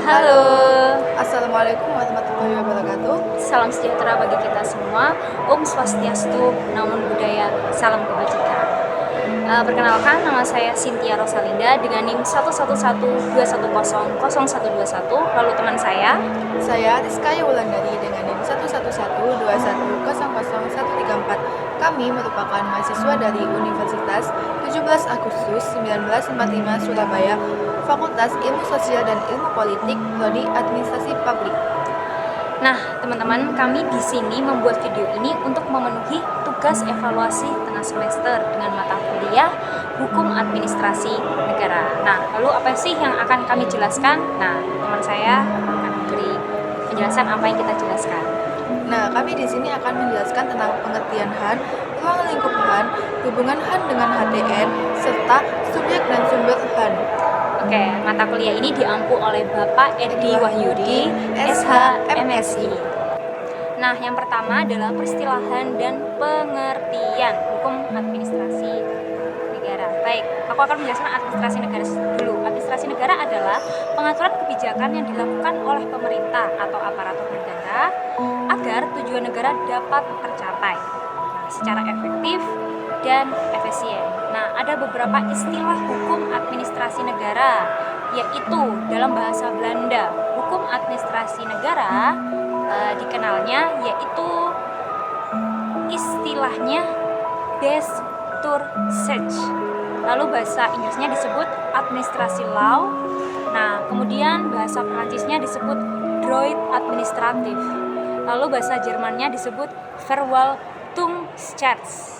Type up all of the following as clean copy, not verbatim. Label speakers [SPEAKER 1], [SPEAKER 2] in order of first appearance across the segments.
[SPEAKER 1] Halo,
[SPEAKER 2] Assalamualaikum warahmatullahi wabarakatuh.
[SPEAKER 1] salam sejahtera bagi kita semua. Om Swastiastu, Namo Buddhaya, salam kebajikan. Perkenalkan, nama saya Cynthia Rosalinda dengan NIM 11121000121. Lalu teman saya,
[SPEAKER 2] Saya Rizka Wulandari dengan NIM 11121200134. Kami merupakan mahasiswa dari Universitas 17 Agustus 1945 Surabaya, Fakultas Ilmu Sosial dan Ilmu Politik, Prodi Administrasi Publik.
[SPEAKER 1] Nah, teman-teman, kami di sini membuat video ini untuk memenuhi tugas evaluasi tengah semester dengan mata kuliah Hukum Administrasi Negara. Nah, lalu apa sih yang akan kami jelaskan? Nah, teman saya akan beri penjelasan apa yang kita jelaskan.
[SPEAKER 2] Nah, kami di sini akan menjelaskan tentang pengertian HAN, ruang lingkup HAN, hubungan HAN dengan HTN, serta subjek dan sumber HAN.
[SPEAKER 1] Oke, mata kuliah ini diampu oleh Bapak Edi Wahyudi, SH, MSI. Nah, yang pertama adalah peristilahan dan pengertian hukum administrasi negara. Baik, aku akan menjelaskan administrasi negara dulu. Administrasi negara adalah pengaturan kebijakan yang dilakukan oleh pemerintah atau aparatur negara agar tujuan negara dapat tercapai secara efektif dan efisien. Nah, ada beberapa istilah hukum administrasi negara, yaitu dalam bahasa Belanda, hukum administrasi negara dikenalnya yaitu istilahnya Bestuursrecht. Lalu bahasa Inggrisnya disebut administrasi law. Nah, kemudian bahasa Perancisnya disebut droit administratif. Lalu bahasa Jermannya disebut Verwaltungsrecht.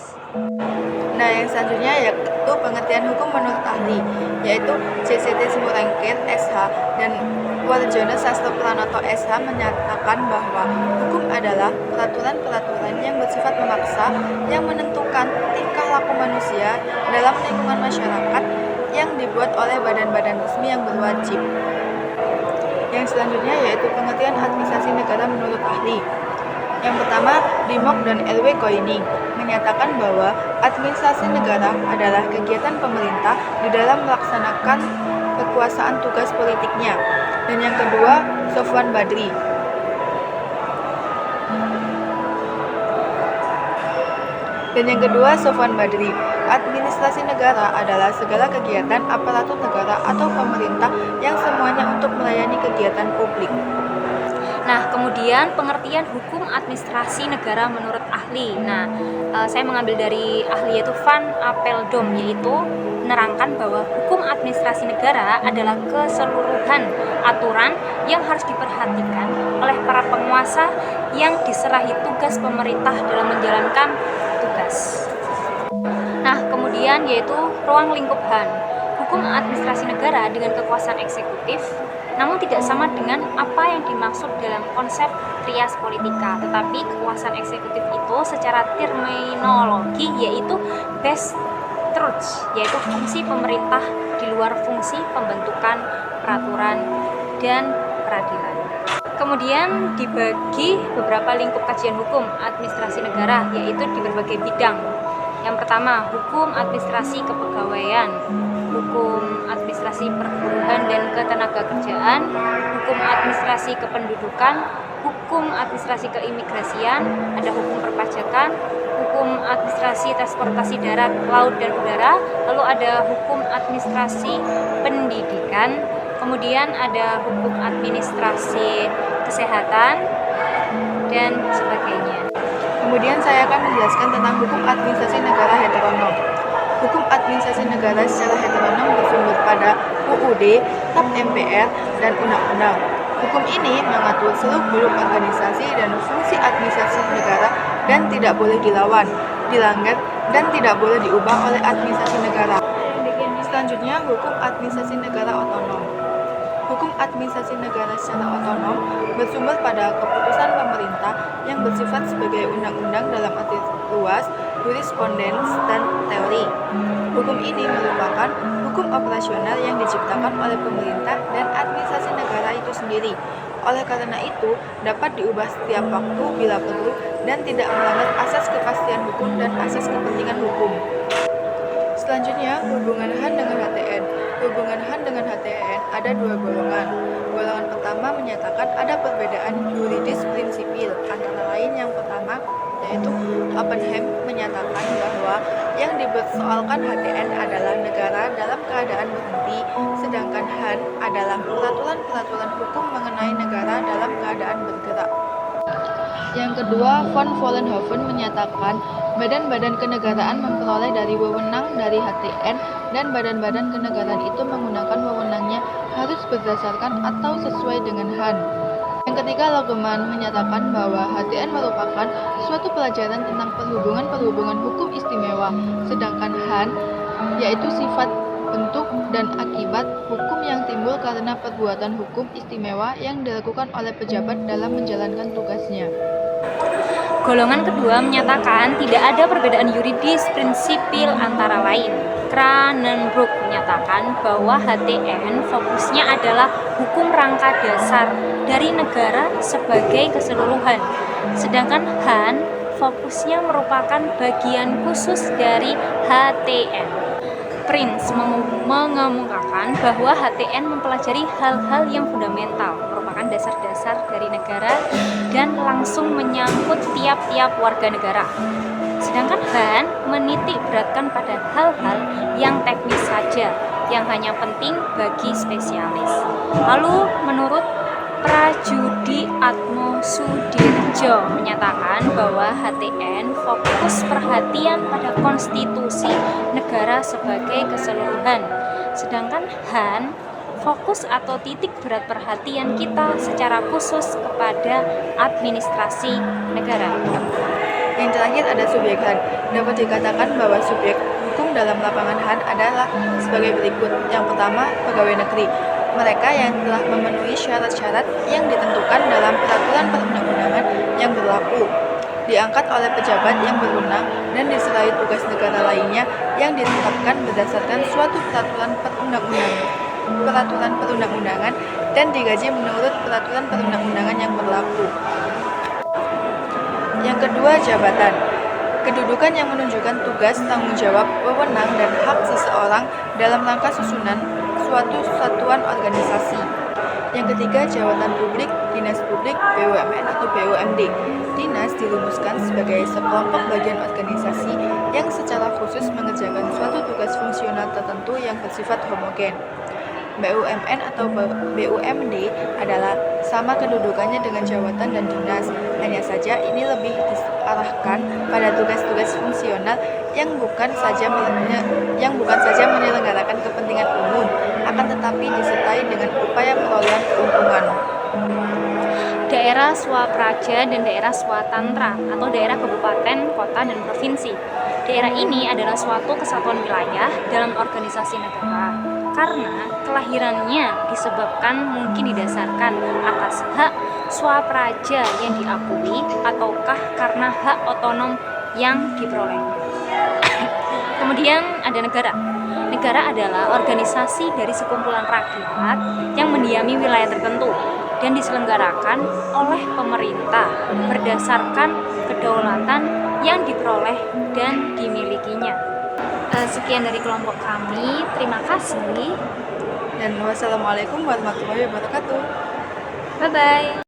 [SPEAKER 2] Nah, yang selanjutnya yaitu pengertian hukum menurut ahli, yaitu CCT Simorangkir SH dan Warjono Sastro Pranoto SH menyatakan bahwa hukum adalah peraturan-peraturan yang bersifat memaksa yang menentukan tingkah laku manusia dalam lingkungan masyarakat yang dibuat oleh badan-badan resmi yang berwajib. Yang selanjutnya yaitu pengertian administrasi negara menurut ahli. Yang pertama, Dimok dan LW Koini menyatakan bahwa administrasi negara adalah kegiatan pemerintah di dalam melaksanakan kekuasaan tugas politiknya. Dan yang kedua, Sofwan Badri. Administrasi negara adalah segala kegiatan aparatur negara atau pemerintah yang semuanya untuk melayani kegiatan publik.
[SPEAKER 1] Nah, kemudian pengertian hukum administrasi negara menurut ahli. Nah, saya mengambil dari ahli yaitu Van Apeldoorn, yaitu menerangkan bahwa hukum administrasi negara adalah keseluruhan aturan yang harus diperhatikan oleh para penguasa yang diserahi tugas pemerintah dalam menjalankan tugas. Nah, kemudian yaitu ruang lingkup HAN. Hukum administrasi negara dengan kekuasaan eksekutif, namun tidak sama dengan apa yang dimaksud dalam konsep trias politika, tetapi kekuasaan eksekutif itu secara terminologi yaitu Bestuursrecht, yaitu fungsi pemerintah di luar fungsi pembentukan peraturan dan peradilan. Kemudian dibagi beberapa lingkup kajian hukum administrasi negara, yaitu di berbagai bidang. Yang pertama, hukum administrasi kepegawaian, hukum administrasi perburuhan dan ketenagakerjaan, hukum administrasi kependudukan, hukum administrasi keimigrasian, ada hukum perpajakan, hukum administrasi transportasi darat, laut dan udara, lalu ada hukum administrasi pendidikan, kemudian ada hukum administrasi kesehatan dan sebagainya.
[SPEAKER 2] Kemudian saya akan menjelaskan tentang hukum administrasi negara heteronom. Hukum administrasi negara secara heteronom bersumber pada UUD, TAP MPR, dan undang-undang. Hukum ini mengatur seluk-beluk organisasi dan fungsi administrasi negara dan tidak boleh dilawan, dilanggar, dan tidak boleh diubah oleh administrasi negara. Selanjutnya, hukum administrasi negara otonom. Hukum administrasi negara secara otonom bersumber pada keputusan pemerintah yang bersifat sebagai undang-undang dalam arti luas, jurisprudens, dan teori. Hukum ini merupakan hukum operasional yang diciptakan oleh pemerintah dan administrasi negara itu sendiri. Oleh karena itu, dapat diubah setiap waktu bila perlu dan tidak melanggar asas kepastian hukum dan asas kepentingan hukum. Selanjutnya, hubungan HAN dengan HTN. Hubungan Sedangkan Han dengan HTN ada dua golongan. Golongan pertama menyatakan ada perbedaan yuridis prinsipil, antara lain yang pertama yaitu Oppenheim menyatakan bahwa yang dipersoalkan HTN adalah negara dalam keadaan berhenti, sedangkan Han adalah peraturan-peraturan hukum mengenai negara dalam keadaan bergerak. Yang kedua, von Vollenhoven menyatakan badan-badan kenegaraan memperoleh dari wewenang dari HTN dan badan-badan kenegaraan itu menggunakan wewenangnya harus berdasarkan atau sesuai dengan Han. Yang ketiga, Logeman menyatakan bahwa HTN merupakan suatu pelajaran tentang perhubungan hukum istimewa, sedangkan Han yaitu sifat, bentuk, dan akibat hukum yang timbul karena perbuatan hukum istimewa yang dilakukan oleh pejabat dalam menjalankan tugasnya.
[SPEAKER 1] Golongan kedua menyatakan tidak ada perbedaan yuridis prinsipil antara lain. Cranenburg menyatakan bahwa HTN fokusnya adalah hukum rangka dasar dari negara sebagai keseluruhan, sedangkan Han fokusnya merupakan bagian khusus dari HTN. Prince mengemukakan bahwa HTN mempelajari hal-hal yang fundamental, merupakan dasar-dasar dari negara dan langsung menyangkut tiap-tiap warga negara. Sedangkan Han menitik beratkan pada hal-hal yang teknis saja, yang hanya penting bagi spesialis. Lalu menurut Prajudi Atmosudirjo menyatakan bahwa HTN fokus perhatian pada konstitusi negara sebagai keseluruhan, sedangkan Han fokus atau titik berat perhatian kita secara khusus kepada administrasi negara.
[SPEAKER 2] Yang terakhir ada subjek Han. Dapat dikatakan bahwa subjek hukum dalam lapangan Han adalah sebagai berikut. Yang pertama, pegawai negeri. Mereka yang telah memenuhi syarat-syarat yang ditentukan dalam peraturan perundang-undangan yang berlaku, diangkat oleh pejabat yang berwenang dan diserai tugas negara lainnya yang ditetapkan berdasarkan suatu peraturan perundang-undangan dan digaji menurut peraturan perundang-undangan yang berlaku. Yang kedua, jabatan. Kedudukan yang menunjukkan tugas, tanggung jawab, wewenang, dan hak seseorang dalam rangka susunan suatu satuan organisasi. Yang ketiga, jabatan publik, dinas publik, BUMN atau BUMD. Dinas dirumuskan sebagai sekelompok bagian organisasi yang secara khusus mengerjakan suatu tugas fungsional tertentu yang bersifat homogen. BUMN atau BUMD adalah sama kedudukannya dengan jabatan dan dinas, hanya saja ini lebih diarahkan pada tugas-tugas fungsional yang bukan saja menyelenggarakan kepentingan umum, akan tetapi disertai dengan upaya perolehan keuntungan.
[SPEAKER 1] Daerah swapraja dan daerah swatantra atau daerah kabupaten, kota, dan provinsi. Daerah ini adalah suatu kesatuan wilayah dalam organisasi negara karena kelahirannya disebabkan mungkin didasarkan atas hak swapraja yang diakui ataukah karena hak otonom yang diperoleh. Kemudian ada negara. Negara adalah organisasi dari sekumpulan rakyat yang mendiami wilayah tertentu dan diselenggarakan oleh pemerintah berdasarkan kedaulatan yang diperoleh dan dimilikinya. Sekian dari kelompok kami. Terima kasih.
[SPEAKER 2] Dan wassalamualaikum warahmatullahi wabarakatuh.
[SPEAKER 1] Bye-bye.